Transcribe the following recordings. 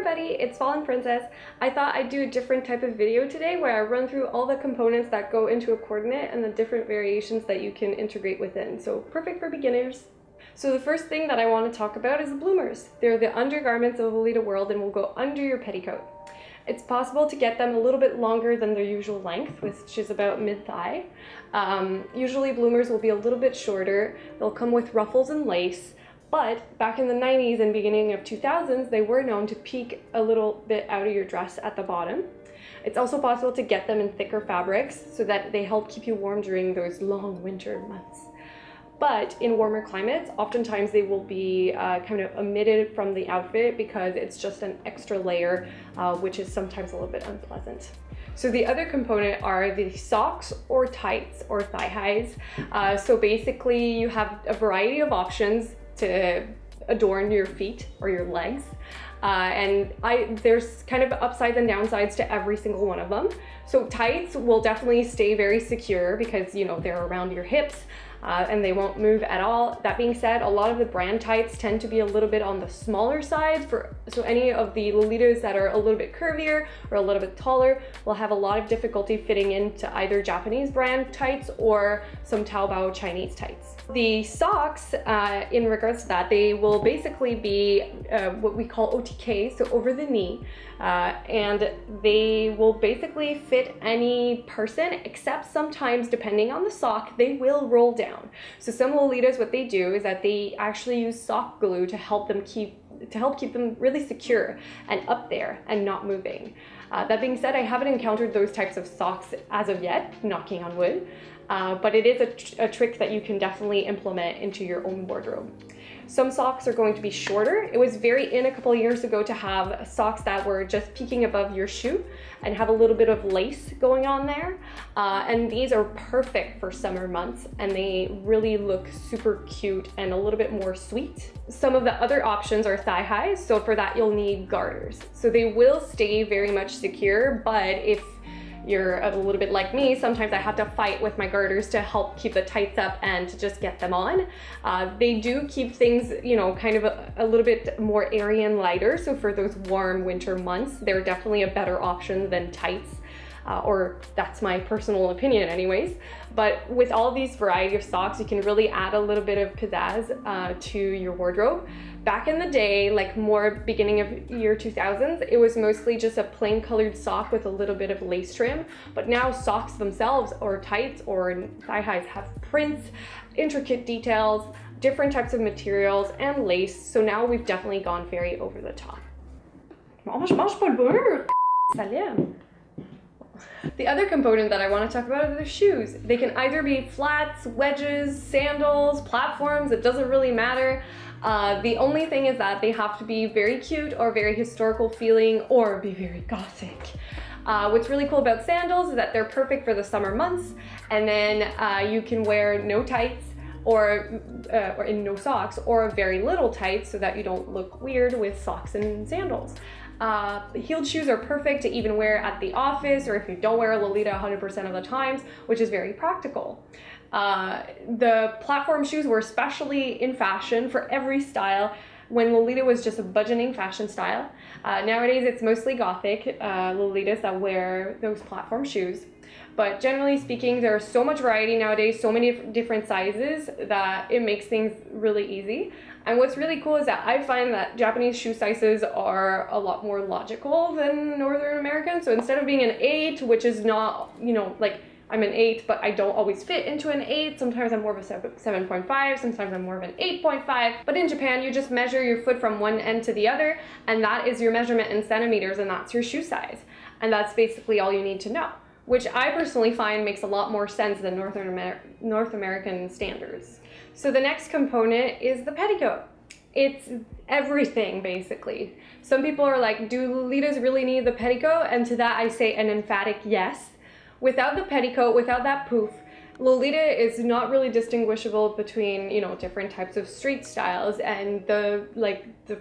everybody, it's Fallen Princess. I thought I'd do a different type of video today where I run through all the components that go into a coordinate and the different variations that you can integrate within. So perfect for beginners. So the first thing that I want to talk about is the bloomers. They're the undergarments of Lolita world and will go under your petticoat. It's possible to get them a little bit longer than their usual length, which is about mid-thigh. Usually bloomers will be a little bit shorter. They'll come with ruffles and lace. But back in the 90s and beginning of 2000s, they were known to peek a little bit out of your dress at the bottom. It's also possible to get them in thicker fabrics so that they help keep you warm during those long winter months. But in warmer climates, oftentimes they will be kind of omitted from the outfit because it's just an extra layer, which is sometimes a little bit unpleasant. So the other component are the socks or tights or thigh highs. So basically you have a variety of options to adorn your feet or your legs. There's kind of upsides and downsides to every single one of them. So tights will definitely stay very secure because, you know, they're around your hips and they won't move at all. That being said, a lot of the brand tights tend to be a little bit on the smaller side. So any of the Lolitas that are a little bit curvier or a little bit taller will have a lot of difficulty fitting into either Japanese brand tights or some Taobao Chinese tights. The socks, in regards to that, they will basically be what we call OTK, so over the knee, and they will basically fit any person, except sometimes, depending on the sock, they will roll down. So some Lolitas, what they do is that they actually use sock glue to help keep them really secure and up there and not moving. That being said, I haven't encountered those types of socks as of yet, knocking on wood, but it is a trick that you can definitely implement into your own wardrobe. Some socks are going to be shorter. It was very in a couple of years ago to have socks that were just peeking above your shoe and have a little bit of lace going on there. And these are perfect for summer months and they really look super cute and a little bit more sweet. Some of the other options are thigh highs. So for that, you'll need garters. So they will stay very much secure, but if you're a little bit like me, sometimes I have to fight with my garters to help keep the tights up and to just get them on. They do keep things, you know, kind of a little bit more airy and lighter. So for those warm winter months, they're definitely a better option than tights. Or that's my personal opinion anyways. But with all these variety of socks, you can really add a little bit of pizzazz to your wardrobe. Back in the day, like more beginning of year 2000s, it was mostly just a plain colored sock with a little bit of lace trim. But now socks themselves or tights or thigh highs have prints, intricate details, different types of materials and lace. So now we've definitely gone very over the top. The other component that I want to talk about are the shoes. They can either be flats, wedges, sandals, platforms, it doesn't really matter. The only thing is that they have to be very cute or very historical feeling or be very gothic. What's really cool about sandals is that they're perfect for the summer months, and then you can wear no tights or in no socks or very little tights so that you don't look weird with socks and sandals. Heeled shoes are perfect to even wear at the office or if you don't wear a Lolita 100% of the times, which is very practical. The platform shoes were especially in fashion for every style when Lolita was just a budgeting fashion style. Nowadays it's mostly gothic Lolitas that wear those platform shoes. But generally speaking, there's so much variety nowadays, so many different sizes that it makes things really easy. And what's really cool is that I find that Japanese shoe sizes are a lot more logical than Northern American. So instead of being an 8, which is not, you know, like I'm an 8, but I don't always fit into an 8. Sometimes I'm more of a 7.5, sometimes I'm more of an 8.5. But in Japan, you just measure your foot from one end to the other, and that is your measurement in centimeters, and that's your shoe size. And that's basically all you need to know, which I personally find makes a lot more sense than North American standards. So the next component is the petticoat. It's everything, basically. Some people are like, do Lolitas really need the petticoat? And to that I say an emphatic yes. Without the petticoat, without that poof, Lolita is not really distinguishable between, you know, different types of street styles, and the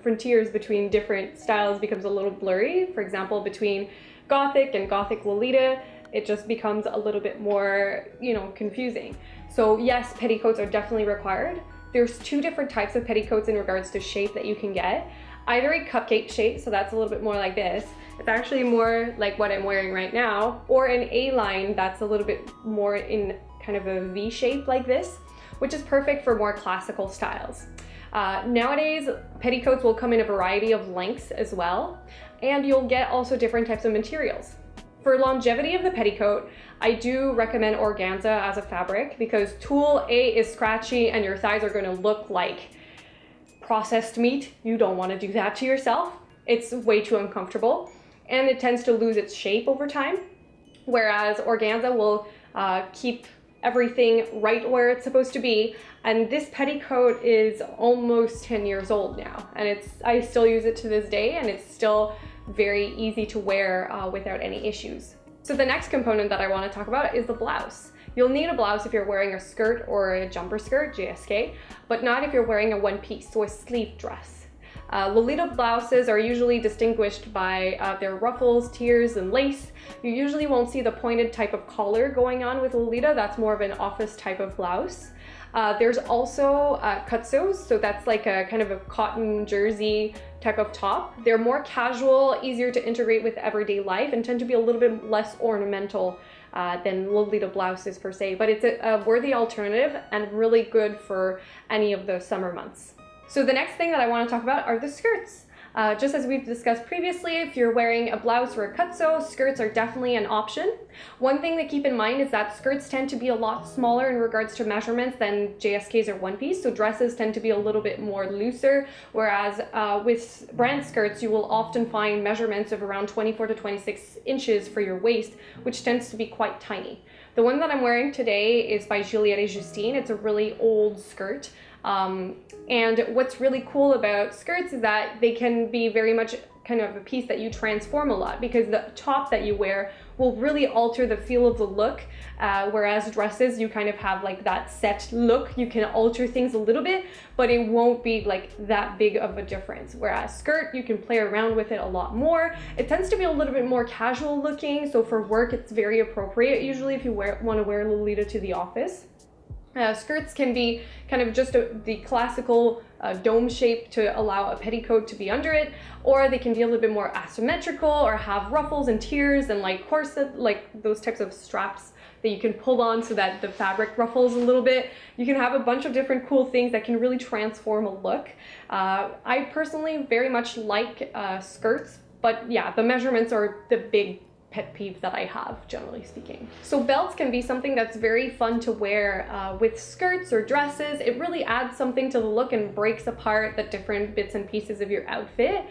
frontiers between different styles becomes a little blurry. For example, between Gothic and Gothic Lolita, it just becomes a little bit more, you know, confusing. So yes, petticoats are definitely required. There's two different types of petticoats in regards to shape that you can get. either a cupcake shape, so that's a little bit more like this. It's actually more like what I'm wearing right now, or an A-line that's a little bit more in kind of a V shape like this, which is perfect for more classical styles. Nowadays, petticoats will come in a variety of lengths as well, and you'll get also different types of materials. For longevity of the petticoat, I do recommend organza as a fabric because tulle A is scratchy and your thighs are going to look like processed meat. You don't want to do that to yourself. It's way too uncomfortable and it tends to lose its shape over time, whereas organza will keep everything right where it's supposed to be. And this petticoat is almost 10 years old now, and I still use it to this day, and it's still very easy to wear without any issues. So the next component that I want to talk about is the blouse. You'll need a blouse if you're wearing a skirt or a jumper skirt, JSK, but not if you're wearing a one piece, so a sleeve dress. Lolita blouses are usually distinguished by their ruffles, tiers, and lace. You usually won't see the pointed type of collar going on with Lolita. That's more of an office type of blouse. There's also cutsos, so that's like a kind of a cotton jersey type of top. They're more casual, easier to integrate with everyday life, and tend to be a little bit less ornamental than Lolita blouses per se, but it's a worthy alternative and really good for any of the summer months. So the next thing that I want to talk about are the skirts. Just as we've discussed previously, if you're wearing a blouse or a cutso, skirts are definitely an option. One thing to keep in mind is that skirts tend to be a lot smaller in regards to measurements than JSKs or one piece, so dresses tend to be a little bit more looser, whereas with brand skirts, you will often find measurements of around 24 to 26 inches for your waist, which tends to be quite tiny. The one that I'm wearing today is by Juliette et Justine. It's a really old skirt. And what's really cool about skirts is that they can be very much kind of a piece that you transform a lot, because the top that you wear will really alter the feel of the look, whereas dresses, you kind of have like that set look. You can alter things a little bit, but it won't be like that big of a difference. Whereas skirt, you can play around with it a lot more. It tends to be a little bit more casual looking, so for work it's very appropriate usually if you want to wear Lolita to the office. Skirts can be kind of just the classical dome shape to allow a petticoat to be under it, or they can be a little bit more asymmetrical or have ruffles and tiers and like corset, like those types of straps that you can pull on so that the fabric ruffles a little bit. You can have a bunch of different cool things that can really transform a look. I personally very much like skirts, but yeah, the measurements are the big pet peeve that I have, generally speaking. So belts can be something that's very fun to wear with skirts or dresses. It really adds something to the look and breaks apart the different bits and pieces of your outfit.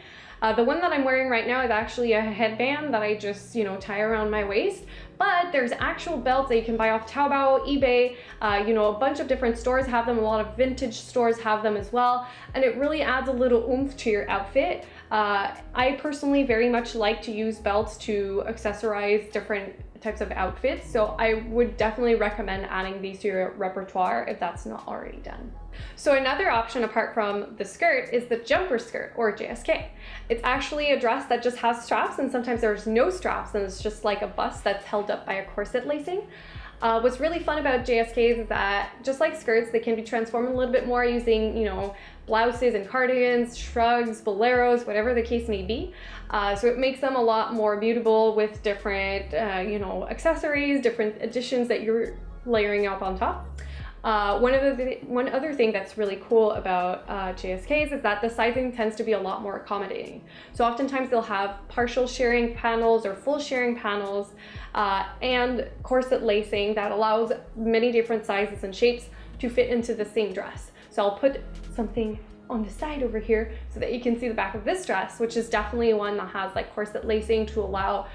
The one that I'm wearing right now is actually a headband that I just, tie around my waist. But there's actual belts that you can buy off Taobao, eBay, a bunch of different stores have them, a lot of vintage stores have them as well, and it really adds a little oomph to your outfit. I personally very much like to use belts to accessorize different types of outfits, so I would definitely recommend adding these to your repertoire if that's not already done. So another option apart from the skirt is the jumper skirt, or JSK. It's actually a dress that just has straps, and sometimes there's no straps and it's just like a bust that's held up by a corset lacing. What's really fun about JSKs is that, just like skirts, they can be transformed a little bit more using, blouses and cardigans, shrugs, boleros, whatever the case may be. So it makes them a lot more mutable with different, accessories, different additions that you're layering up on top. One other thing that's really cool about JSKs is that the sizing tends to be a lot more accommodating. So oftentimes they'll have partial shearing panels or full shearing panels and corset lacing that allows many different sizes and shapes to fit into the same dress. So I'll put something on the side over here so that you can see the back of this dress, which is definitely one that has like corset lacing to allow,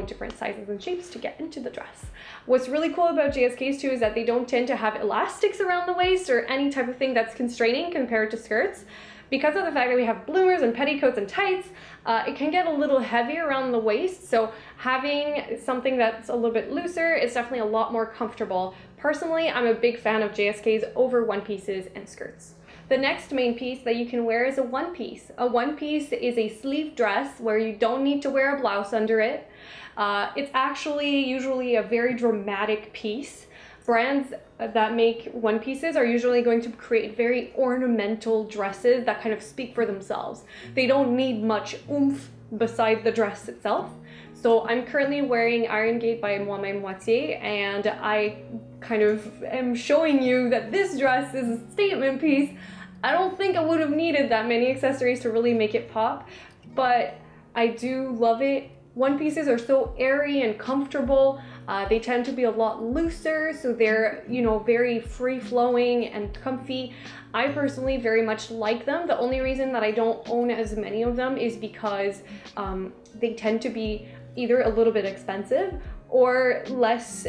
different sizes and shapes to get into the dress. What's really cool about JSKs too is that they don't tend to have elastics around the waist or any type of thing that's constraining compared to skirts. Because of the fact that we have bloomers and petticoats and tights, it can get a little heavy around the waist, so having something that's a little bit looser is definitely a lot more comfortable. Personally, I'm a big fan of JSKs over one pieces and skirts. The next main piece that you can wear is a one piece. A one piece is a sleeve dress where you don't need to wear a blouse under it. It's actually usually a very dramatic piece. Brands that make one pieces are usually going to create very ornamental dresses that kind of speak for themselves. They don't need much oomph beside the dress itself. So I'm currently wearing Iron Gate by Moi Même Moitié, and I kind of am showing you that this dress is a statement piece. I don't think I would have needed that many accessories to really make it pop, but I do love it. One pieces are so airy and comfortable. They tend to be a lot looser, so they're, you know, very free-flowing and comfy. I personally very much like them. The only reason that I don't own as many of them is because they tend to be either a little bit expensive or less,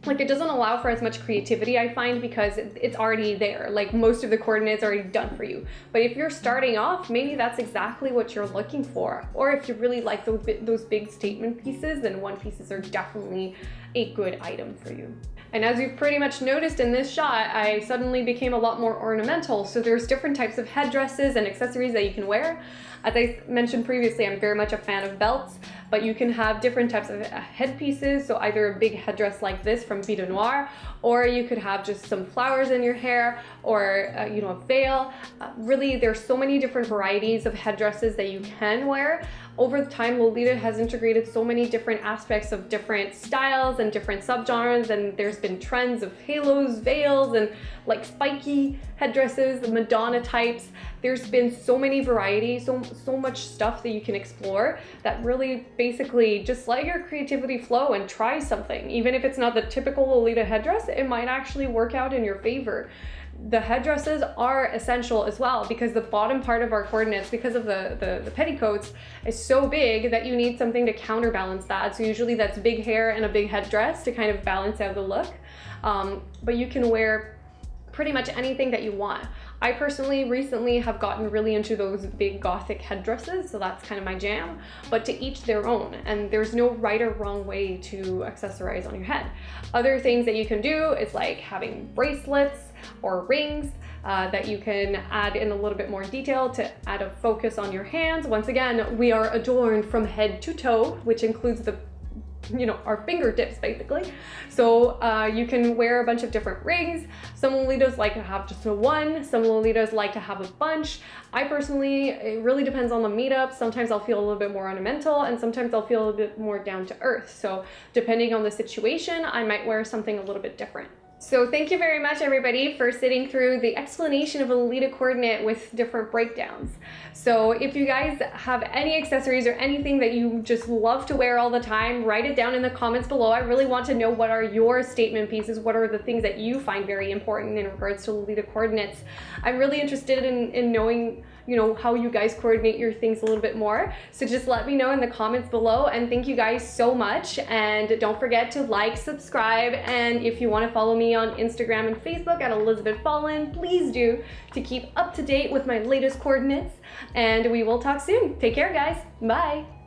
like it doesn't allow for as much creativity, I find, because it's already there. Like most of the coordinates are already done for you. But if you're starting off, maybe that's exactly what you're looking for. Or if you really like those big statement pieces, then one pieces are definitely a good item for you. And as you've pretty much noticed in this shot, I suddenly became a lot more ornamental. So there's different types of headdresses and accessories that you can wear. As I mentioned previously, I'm very much a fan of belts, but you can have different types of headpieces. So either a big headdress like this from Vie de Noir, or you could have just some flowers in your hair, or you know, a veil. Really, there's so many different varieties of headdresses that you can wear. Over the time, Lolita has integrated so many different aspects of different styles and different subgenres, and there's been trends of halos, veils, and like spiky headdresses, the Madonna types. There's been so many varieties, so much stuff that you can explore that really basically just let your creativity flow and try something. Even if it's not the typical Lolita headdress, it might actually work out in your favor. The headdresses are essential as well, because the bottom part of our coordinates, because of the petticoats, is so big that you need something to counterbalance that. So usually that's big hair and a big headdress to kind of balance out the look. But you can wear pretty much anything that you want. I personally recently have gotten really into those big gothic headdresses, so that's kind of my jam, but to each their own, and there's no right or wrong way to accessorize on your head. Other things that you can do is like having bracelets or rings that you can add in a little bit more detail to add a focus on your hands. Once again, we are adorned from head to toe, which includes the, you know, our fingertips basically. So you can wear a bunch of different rings. Some Lolitas like to have just one, some Lolitas like to have a bunch. I personally, it really depends on the meetup. Sometimes I'll feel a little bit more ornamental, and sometimes I'll feel a bit more down to earth. So depending on the situation, I might wear something a little bit different. So thank you very much, everybody, for sitting through the explanation of a Lolita coordinate with different breakdowns. So if you guys have any accessories or anything that you just love to wear all the time, write it down in the comments below. I really want to know, what are your statement pieces? What are the things that you find very important in regards to Lolita coordinates? I'm really interested in knowing, you know, how you guys coordinate your things a little bit more. So just let me know in the comments below, and thank you guys so much. And don't forget to like, subscribe, and if you want to follow me on Instagram and Facebook at Elizabeth Fallon, please do, to keep up to date with my latest coordinates. And we will talk soon. Take care, guys. Bye.